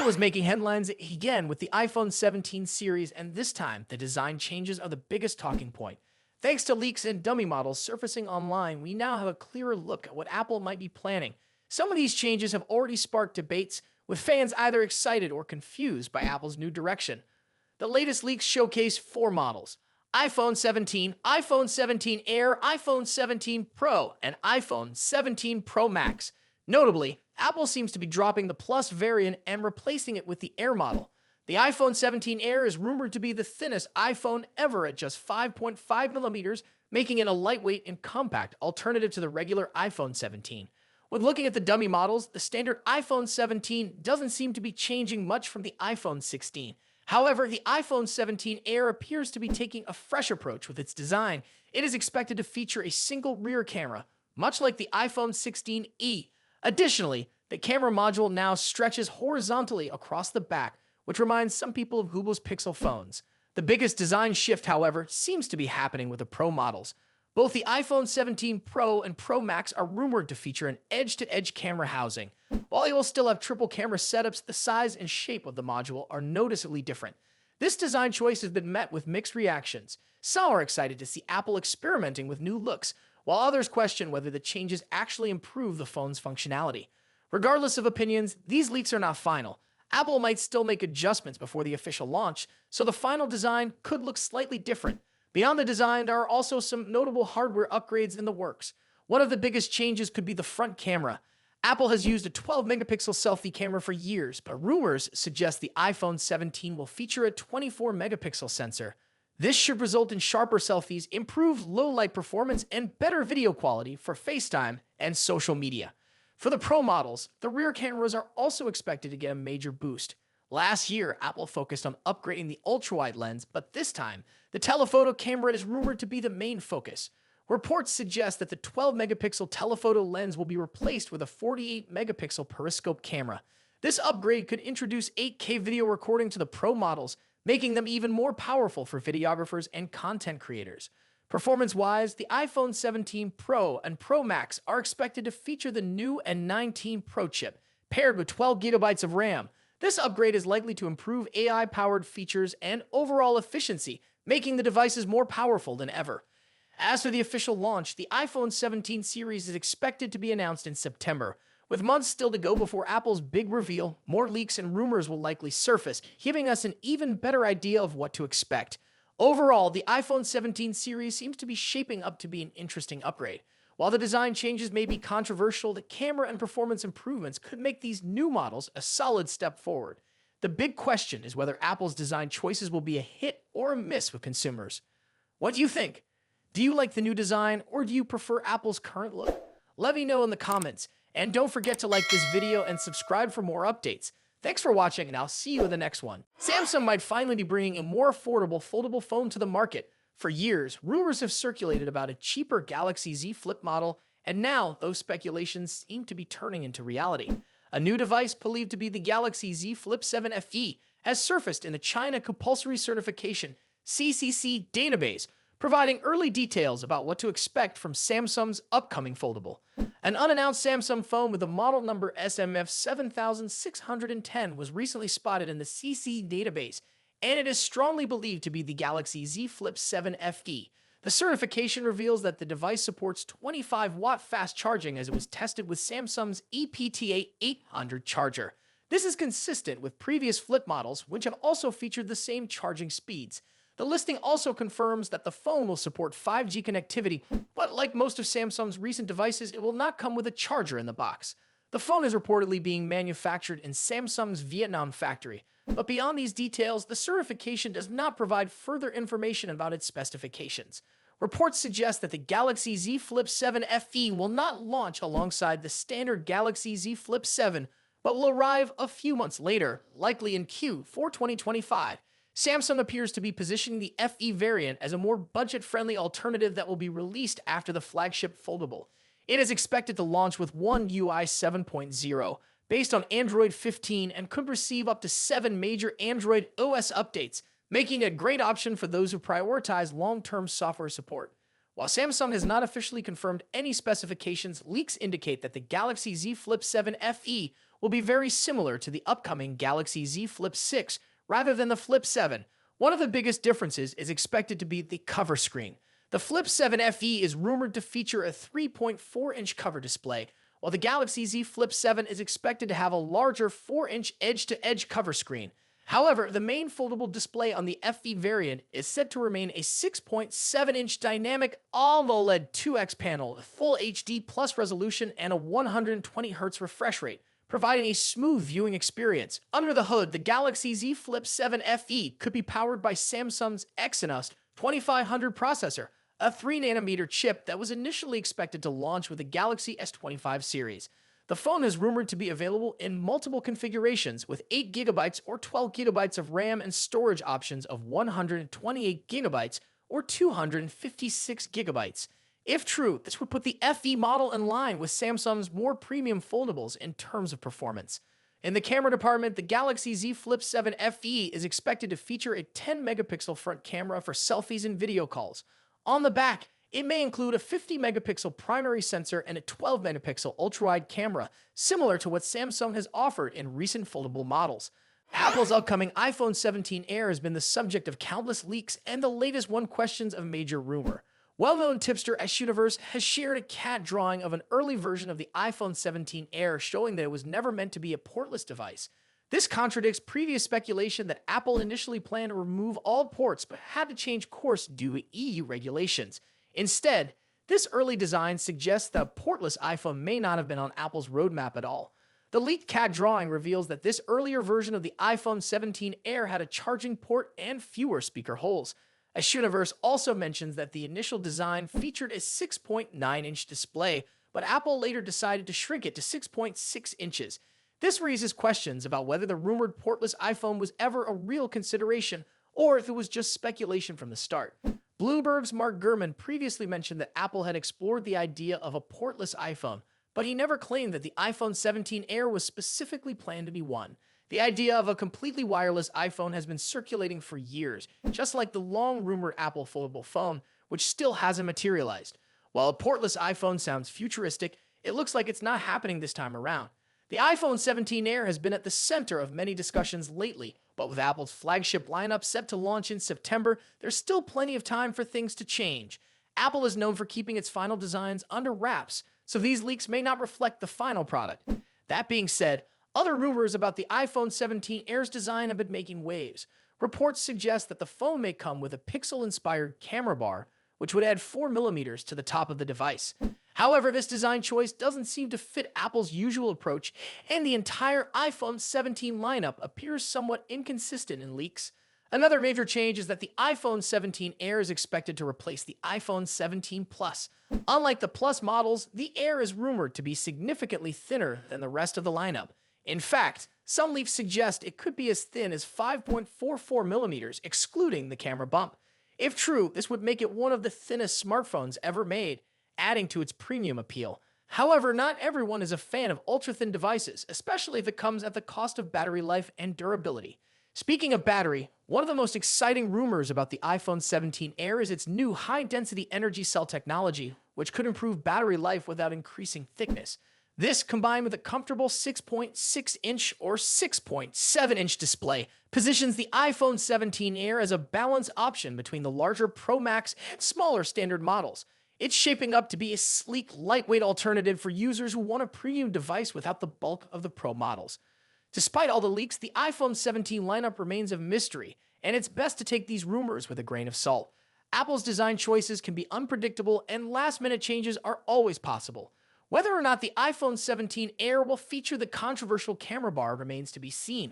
Apple is making headlines again with the iPhone 17 series, and this time, the design changes are the biggest talking point. Thanks to leaks and dummy models surfacing online, we now have a clearer look at what Apple might be planning. Some of these changes have already sparked debates, with fans either excited or confused by Apple's new direction. The latest leaks showcase four models: iPhone 17, iPhone 17 Air, iPhone 17 Pro, and iPhone 17 Pro Max. Notably, Apple seems to be dropping the Plus variant and replacing it with the Air model. The iPhone 17 Air is rumored to be the thinnest iPhone ever at just 5.5 millimeters, making it a lightweight and compact alternative to the regular iPhone 17. When looking at the dummy models, the standard iPhone 17 doesn't seem to be changing much from the iPhone 16. However, the iPhone 17 Air appears to be taking a fresh approach with its design. It is expected to feature a single rear camera, much like the iPhone 16e. Additionally, the camera module now stretches horizontally across the back, which reminds some people of Google's Pixel phones. The biggest design shift, however, seems to be happening with the Pro models. Both the iPhone 17 Pro and Pro Max are rumored to feature an edge-to-edge camera housing. While they will still have triple camera setups, the size and shape of the module are noticeably different. This design choice has been met with mixed reactions. Some are excited to see Apple experimenting with new looks, while others question whether the changes actually improve the phone's functionality. Regardless of opinions, these leaks are not final. Apple might still make adjustments before the official launch, so the final design could look slightly different. Beyond the design, there are also some notable hardware upgrades in the works. One of the biggest changes could be the front camera. Apple has used a 12-megapixel selfie camera for years, but rumors suggest the iPhone 17 will feature a 24-megapixel sensor. This should result in sharper selfies, improved low-light performance, and better video quality for FaceTime and social media. For the Pro models, the rear cameras are also expected to get a major boost. Last year, Apple focused on upgrading the ultra-wide lens, but this time, the telephoto camera is rumored to be the main focus. Reports suggest that the 12-megapixel telephoto lens will be replaced with a 48-megapixel periscope camera. This upgrade could introduce 8K video recording to the Pro models, making them even more powerful for videographers and content creators. Performance-wise, the iPhone 17 Pro and Pro Max are expected to feature the new N19 Pro chip, paired with 12 gigabytes of RAM. This upgrade is likely to improve AI-powered features and overall efficiency, making the devices more powerful than ever. As for the official launch, the iPhone 17 series is expected to be announced in September. With months still to go before Apple's big reveal, more leaks and rumors will likely surface, giving us an even better idea of what to expect. Overall, the iPhone 17 series seems to be shaping up to be an interesting upgrade. While the design changes may be controversial, the camera and performance improvements could make these new models a solid step forward. The big question is whether Apple's design choices will be a hit or a miss with consumers. What do you think? Do you like the new design, or do you prefer Apple's current look? Let me know in the comments, and don't forget to like this video and subscribe for more updates. Thanks for watching, and I'll see you in the next one. Samsung might finally be bringing a more affordable foldable phone to the market. For years, rumors have circulated about a cheaper Galaxy Z Flip model, and now those speculations seem to be turning into reality. A new device believed to be the Galaxy Z Flip 7 FE has surfaced in the China Compulsory Certification (CCC) database, providing early details about what to expect from Samsung's upcoming foldable. An unannounced Samsung phone with a model number SMF 7610 was recently spotted in the CC database, and it is strongly believed to be the Galaxy Z Flip 7 FE. The certification reveals that the device supports 25-watt fast charging as it was tested with Samsung's EPTA 800 charger. This is consistent with previous Flip models, which have also featured the same charging speeds. The listing also confirms that the phone will support 5G connectivity, but like most of Samsung's recent devices, it will not come with a charger in the box. The phone is reportedly being manufactured in Samsung's Vietnam factory, but beyond these details, the certification does not provide further information about its specifications. Reports suggest that the Galaxy Z Flip 7 FE will not launch alongside the standard Galaxy Z Flip 7, but will arrive a few months later, likely in Q4 2025. Samsung appears to be positioning the FE variant as a more budget-friendly alternative that will be released after the flagship foldable. It is expected to launch with One UI 7.0, based on Android 15, and could receive up to 7 major Android OS updates, making it a great option for those who prioritize long-term software support. While Samsung has not officially confirmed any specifications, leaks indicate that the Galaxy Z Flip 7 FE will be very similar to the upcoming Galaxy Z Flip 6 rather than the Flip 7. One of the biggest differences is expected to be the cover screen. The Flip 7 FE is rumored to feature a 3.4-inch cover display, while the Galaxy Z Flip 7 is expected to have a larger 4-inch edge-to-edge cover screen. However, the main foldable display on the FE variant is set to remain a 6.7-inch dynamic AMOLED 2X panel with full HD plus resolution and a 120Hz refresh rate, providing a smooth viewing experience. Under the hood, the Galaxy Z Flip 7 FE could be powered by Samsung's Exynos 2500 processor, a 3nm chip that was initially expected to launch with the Galaxy S25 series. The phone is rumored to be available in multiple configurations with 8GB or 12GB of RAM and storage options of 128GB or 256GB. If true, this would put the FE model in line with Samsung's more premium foldables in terms of performance. In the camera department, the Galaxy Z Flip 7 FE is expected to feature a 10-megapixel front camera for selfies and video calls. On the back, it may include a 50-megapixel primary sensor and a 12-megapixel ultra-wide camera, similar to what Samsung has offered in recent foldable models. Apple's upcoming iPhone 17 Air has been the subject of countless leaks and the latest one questions of major rumor. Well-known tipster Universe has shared a cat drawing of an early version of the iPhone 17 Air showing that it was never meant to be a portless device. This contradicts previous speculation that Apple initially planned to remove all ports but had to change course due to EU regulations. Instead, this early design suggests that a portless iPhone may not have been on Apple's roadmap at all. The leaked CAD drawing reveals that this earlier version of the iPhone 17 Air had a charging port and fewer speaker holes. Universe also mentions that the initial design featured a 6.9-inch display, but Apple later decided to shrink it to 6.6 inches. This raises questions about whether the rumored portless iPhone was ever a real consideration or if it was just speculation from the start. Bloomberg's Mark Gurman previously mentioned that Apple had explored the idea of a portless iPhone, but he never claimed that the iPhone 17 Air was specifically planned to be one. The idea of a completely wireless iPhone has been circulating for years, just like the long-rumored Apple foldable phone, which still hasn't materialized. While a portless iPhone sounds futuristic, it looks like it's not happening this time around. The iPhone 17 Air has been at the center of many discussions lately, but with Apple's flagship lineup set to launch in September, there's still plenty of time for things to change. Apple is known for keeping its final designs under wraps, so these leaks may not reflect the final product. That being said, other rumors about the iPhone 17 Air's design have been making waves. Reports suggest that the phone may come with a pixel-inspired camera bar, which would add 4mm to the top of the device. However, this design choice doesn't seem to fit Apple's usual approach, and the entire iPhone 17 lineup appears somewhat inconsistent in leaks. Another major change is that the iPhone 17 Air is expected to replace the iPhone 17 Plus. Unlike the Plus models, the Air is rumored to be significantly thinner than the rest of the lineup. In fact, some leaks suggest it could be as thin as 5.44mm, excluding the camera bump. If true, this would make it one of the thinnest smartphones ever made, adding to its premium appeal. However, not everyone is a fan of ultra-thin devices, especially if it comes at the cost of battery life and durability. Speaking of battery, one of the most exciting rumors about the iPhone 17 Air is its new high-density energy cell technology, which could improve battery life without increasing thickness. This, combined with a comfortable 6.6-inch or 6.7-inch display, positions the iPhone 17 Air as a balanced option between the larger Pro Max and smaller standard models. It's shaping up to be a sleek, lightweight alternative for users who want a premium device without the bulk of the Pro models. Despite all the leaks, the iPhone 17 lineup remains a mystery, and it's best to take these rumors with a grain of salt. Apple's design choices can be unpredictable, and last-minute changes are always possible. Whether or not the iPhone 17 Air will feature the controversial camera bar remains to be seen.